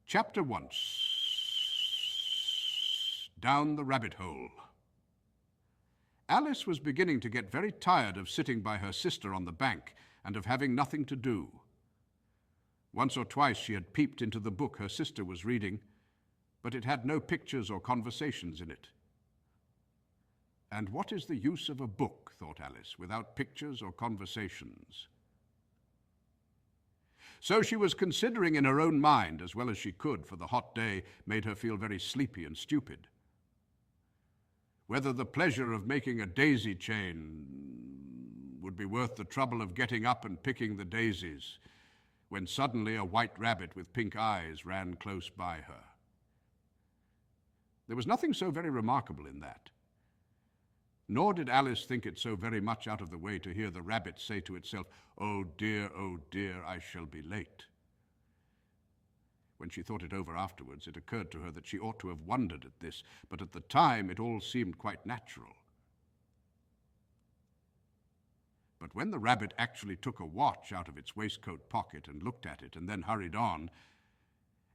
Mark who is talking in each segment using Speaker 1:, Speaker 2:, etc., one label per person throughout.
Speaker 1: Chapter 1. Down the Rabbit Hole. Alice was beginning to get very tired of sitting by her sister on the bank and of having nothing to do. Once or twice she had peeped into the book her sister was reading, but it had no pictures or conversations in it. And what is the use of a book, thought Alice, without pictures or conversations? So she was considering in her own mind, as well as she could, for the hot day made her feel very sleepy and stupid, whether the pleasure of making a daisy chain would be worth the trouble of getting up and picking the daisies, when suddenly a white rabbit with pink eyes ran close by her. There was nothing so very remarkable in that. Nor did Alice think it so very much out of the way to hear the rabbit say to itself, oh dear, I shall be late." When she thought it over afterwards, it occurred to her that she ought to have wondered at this, but at the time it all seemed quite natural. But when the rabbit actually took a watch out of its waistcoat pocket and looked at it and then hurried on,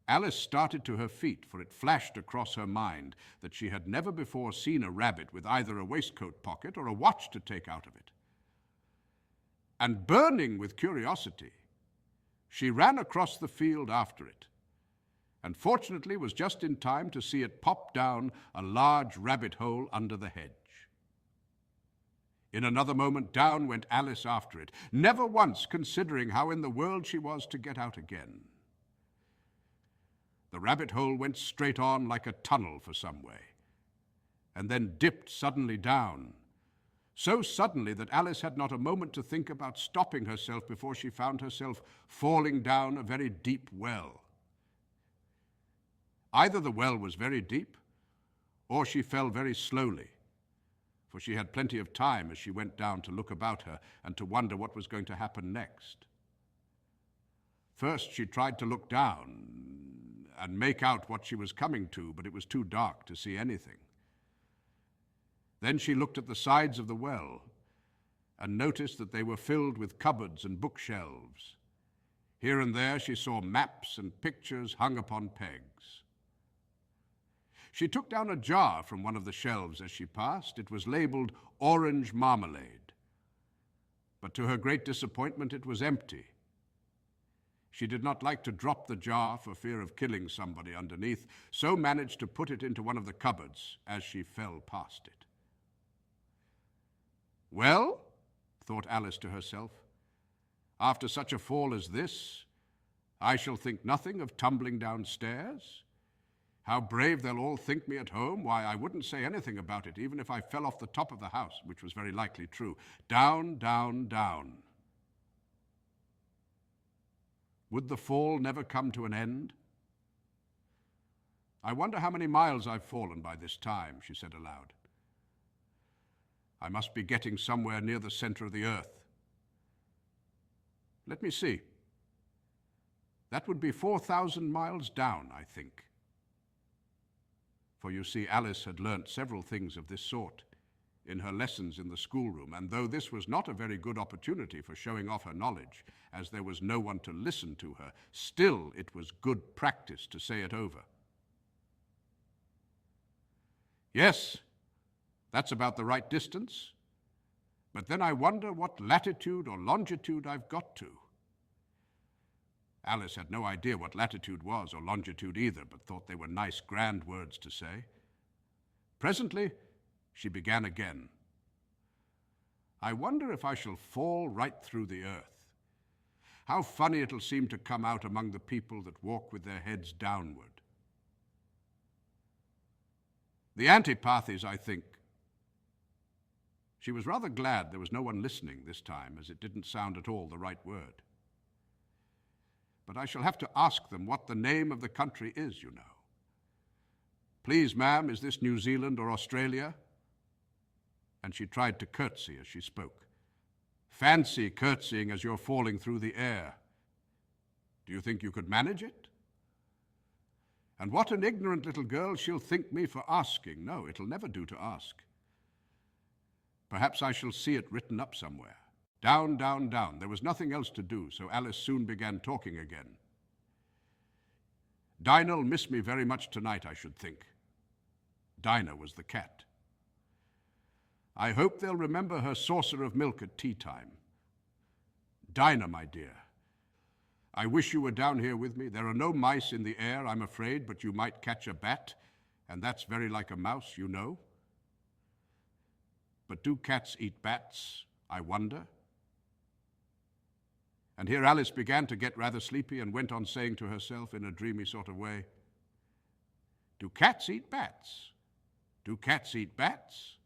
Speaker 1: Alice started to her feet, for it flashed across her mind that she had never before seen a rabbit with either a waistcoat pocket or a watch to take out of it. And burning with curiosity, she ran across the field after it, and fortunately was just in time to see it pop down a large rabbit hole under the hedge. In another moment, down went Alice after it, never once considering how in the world she was to get out again. The rabbit hole went straight on like a tunnel for some way, and then dipped suddenly down, so suddenly that Alice had not a moment to think about stopping herself before she found herself falling down a very deep well. Either the well was very deep, or she fell very slowly, for she had plenty of time as she went down to look about her and to wonder what was going to happen next. First she tried to look down and make out what she was coming to, but it was too dark to see anything. Then she looked at the sides of the well and noticed that they were filled with cupboards and bookshelves. Here and there she saw maps and pictures hung upon pegs. She took down a jar from one of the shelves as she passed. It was labeled orange marmalade, but to her great disappointment it was empty. She did not like to drop the jar for fear of killing somebody underneath, so managed to put it into one of the cupboards as she fell past it. Well, thought Alice to herself, after such a fall as this, I shall think nothing of tumbling downstairs. How brave they'll all think me at home. Why, I wouldn't say anything about it, even if I fell off the top of the house, which was very likely true. Down, down, down. Would the fall never come to an end? I wonder how many miles I've fallen by this time, she said aloud. I must be getting somewhere near the center of the earth. Let me see. That would be 4,000 miles down, I think. For you see, Alice had learnt several things of this sort in her lessons in the schoolroom, and though this was not a very good opportunity for showing off her knowledge, as there was no one to listen to her, still it was good practice to say it over. Yes, that's about the right distance, but then I wonder what latitude or longitude I've got to. Alice had no idea what latitude was or longitude either, but thought they were nice, grand words to say. Presently, she began again. I wonder if I shall fall right through the earth. How funny it'll seem to come out among the people that walk with their heads downward. The antipathies, I think. She was rather glad there was no one listening this time, as it didn't sound at all the right word. But I shall have to ask them what the name of the country is, you know. Please, ma'am, is this New Zealand or Australia? And she tried to curtsy as she spoke. Fancy curtsying as you're falling through the air. Do you think you could manage it? And what an ignorant little girl she'll think me for asking. No, it'll never do to ask. Perhaps I shall see it written up somewhere. Down, down, down. There was nothing else to do, so Alice soon began talking again. Dinah'll miss me very much tonight, I should think. Dinah was the cat. I hope they'll remember her saucer of milk at tea time. Dinah, my dear, I wish you were down here with me. There are no mice in the air, I'm afraid, but you might catch a bat, and that's very like a mouse, you know. But do cats eat bats, I wonder? And here Alice began to get rather sleepy and went on saying to herself in a dreamy sort of way, do cats eat bats? Do cats eat bats?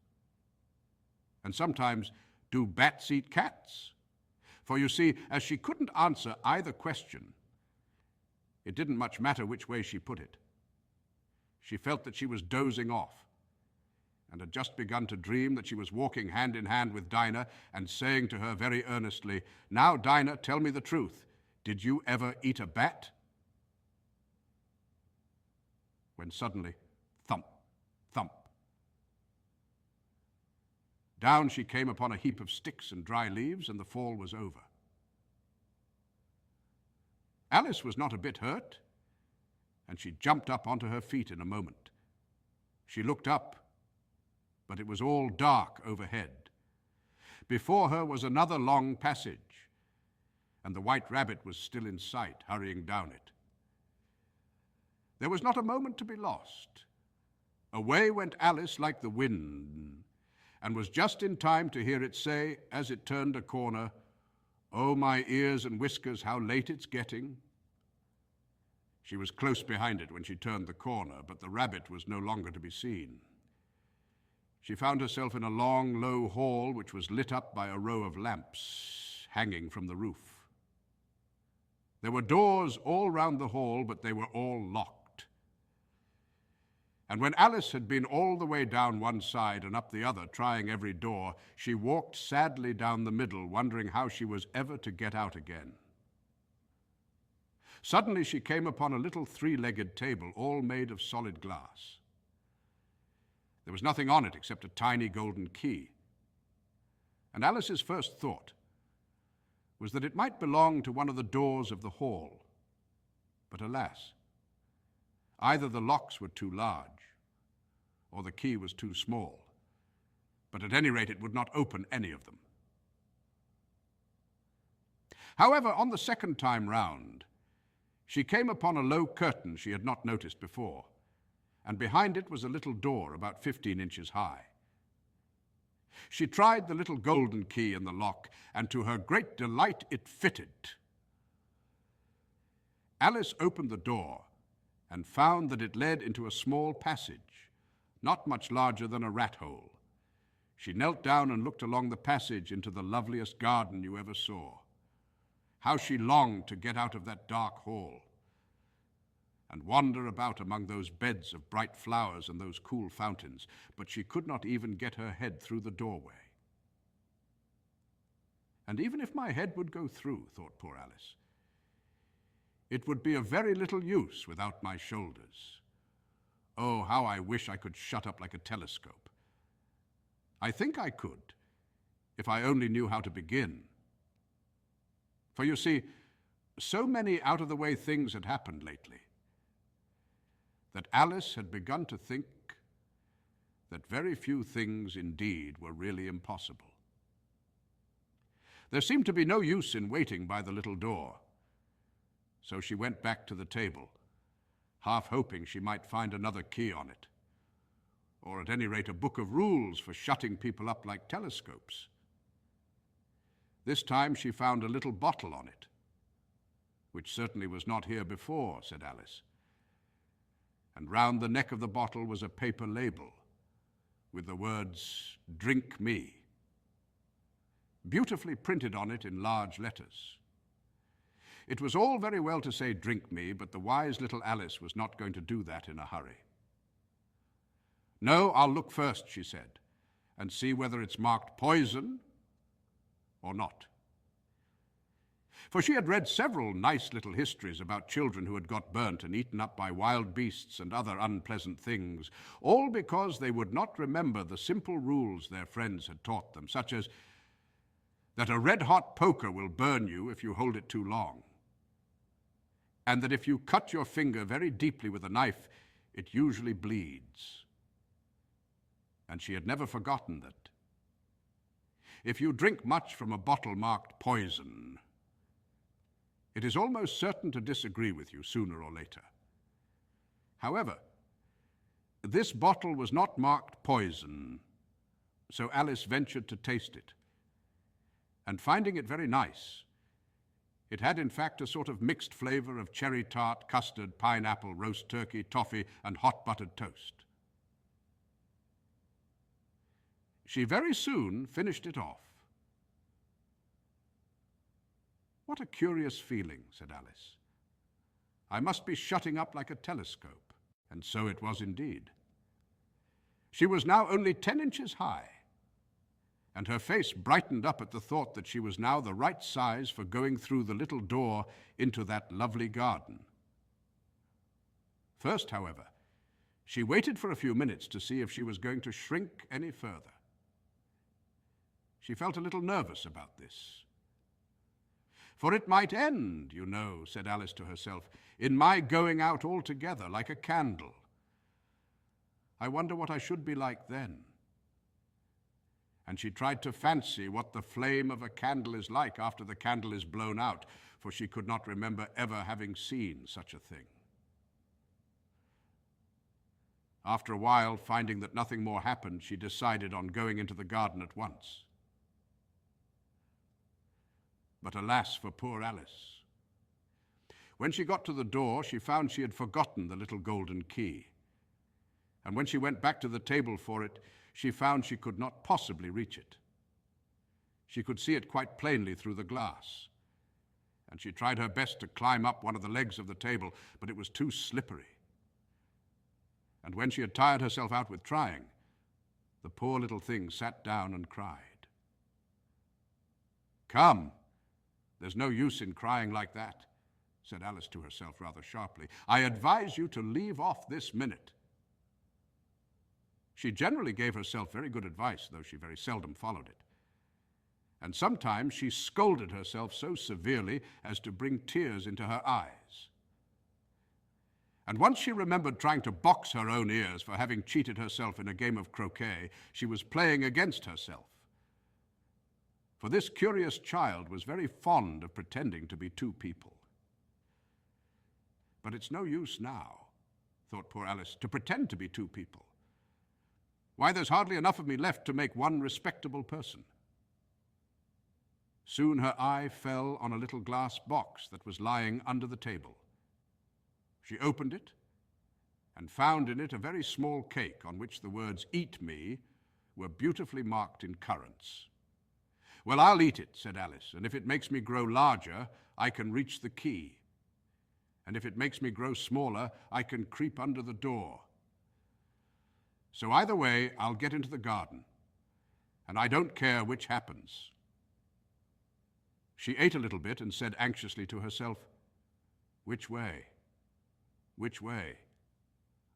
Speaker 1: And sometimes, do bats eat cats? For you see, as she couldn't answer either question, it didn't much matter which way she put it. She felt that she was dozing off, and had just begun to dream that she was walking hand in hand with Dinah and saying to her very earnestly, now, Dinah, tell me the truth. Did you ever eat a bat? When suddenly, thump, thump. Down she came upon a heap of sticks and dry leaves, and the fall was over. Alice was not a bit hurt, and she jumped up onto her feet in a moment. She looked up, but it was all dark overhead. Before her was another long passage, and the White Rabbit was still in sight, hurrying down it. There was not a moment to be lost. Away went Alice like the wind, and was just in time to hear it say, as it turned a corner, oh, my ears and whiskers, how late it's getting. She was close behind it when she turned the corner, but the rabbit was no longer to be seen. She found herself in a long, low hall which was lit up by a row of lamps hanging from the roof. There were doors all round the hall, but they were all locked. And when Alice had been all the way down one side and up the other, trying every door, she walked sadly down the middle, wondering how she was ever to get out again. Suddenly she came upon a little three-legged table, all made of solid glass. There was nothing on it except a tiny golden key. And Alice's first thought was that it might belong to one of the doors of the hall. But alas, either the locks were too large, or the key was too small, but at any rate it would not open any of them. However, on the second time round, she came upon a low curtain she had not noticed before, and behind it was a little door about 15 inches high. She tried the little golden key in the lock, and to her great delight it fitted. Alice opened the door and found that it led into a small passage, not much larger than a rat hole. She knelt down and looked along the passage into the loveliest garden you ever saw. How she longed to get out of that dark hall and wander about among those beds of bright flowers and those cool fountains, but she could not even get her head through the doorway. And even if my head would go through, thought poor Alice, it would be of very little use without my shoulders. Oh, how I wish I could shut up like a telescope. I think I could, if I only knew how to begin. For you see, so many out-of-the-way things had happened lately that Alice had begun to think that very few things indeed were really impossible. There seemed to be no use in waiting by the little door, so she went back to the table, half hoping she might find another key on it, or at any rate a book of rules for shutting people up like telescopes. This time she found a little bottle on it, which certainly was not here before, said Alice. And round the neck of the bottle was a paper label with the words, "Drink me," beautifully printed on it in large letters. It was all very well to say, "Drink me," but the wise little Alice was not going to do that in a hurry. "No, I'll look first," she said, "and see whether it's marked poison or not." For she had read several nice little histories about children who had got burnt and eaten up by wild beasts and other unpleasant things, all because they would not remember the simple rules their friends had taught them, such as that a red-hot poker will burn you if you hold it too long, and that if you cut your finger very deeply with a knife, it usually bleeds. And she had never forgotten that. If you drink much from a bottle marked poison, it is almost certain to disagree with you sooner or later. However, this bottle was not marked poison, so Alice ventured to taste it. And finding it very nice, it had in fact a sort of mixed flavor of cherry tart, custard, pineapple, roast turkey, toffee, and hot buttered toast. She very soon finished it off. "What a curious feeling," said Alice. "I must be shutting up like a telescope." And so it was indeed. She was now only 10 inches high, and her face brightened up at the thought that she was now the right size for going through the little door into that lovely garden. First, however, she waited for a few minutes to see if she was going to shrink any further. She felt a little nervous about this. "For it might end, you know," said Alice to herself, "in my going out altogether like a candle. I wonder what I should be like then." And she tried to fancy what the flame of a candle is like after the candle is blown out, for she could not remember ever having seen such a thing. After a while, finding that nothing more happened, she decided on going into the garden at once. But alas for poor Alice. When she got to the door, she found she had forgotten the little golden key. And when she went back to the table for it, she found she could not possibly reach it. She could see it quite plainly through the glass. And she tried her best to climb up one of the legs of the table, but it was too slippery. And when she had tired herself out with trying, the poor little thing sat down and cried. "Come, there's no use in crying like that," said Alice to herself rather sharply. "I advise you to leave off this minute." She generally gave herself very good advice, though she very seldom followed it. And sometimes she scolded herself so severely as to bring tears into her eyes. And once she remembered trying to box her own ears for having cheated herself in a game of croquet. She was playing against herself. For this curious child was very fond of pretending to be two people. "But it's no use now," thought poor Alice, "to pretend to be two people. Why, there's hardly enough of me left to make one respectable person." Soon her eye fell on a little glass box that was lying under the table. She opened it and found in it a very small cake on which the words "Eat me" were beautifully marked in currants. "Well, I'll eat it," said Alice, "and if it makes me grow larger, I can reach the key. And if it makes me grow smaller, I can creep under the door. So either way, I'll get into the garden, and I don't care which happens." She ate a little bit and said anxiously to herself, "Which way? Which way?"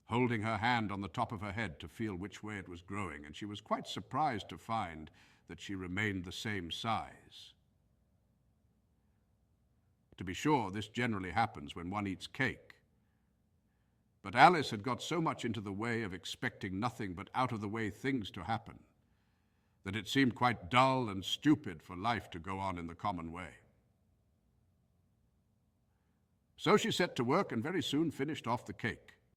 Speaker 1: holding her hand on the top of her head to feel which way it was growing, and she was quite surprised to find that she remained the same size. To be sure, this generally happens when one eats cake. But Alice had got so much into the way of expecting nothing but out-of-the-way things to happen that it seemed quite dull and stupid for life to go on in the common way. So she set to work and very soon finished off the cake.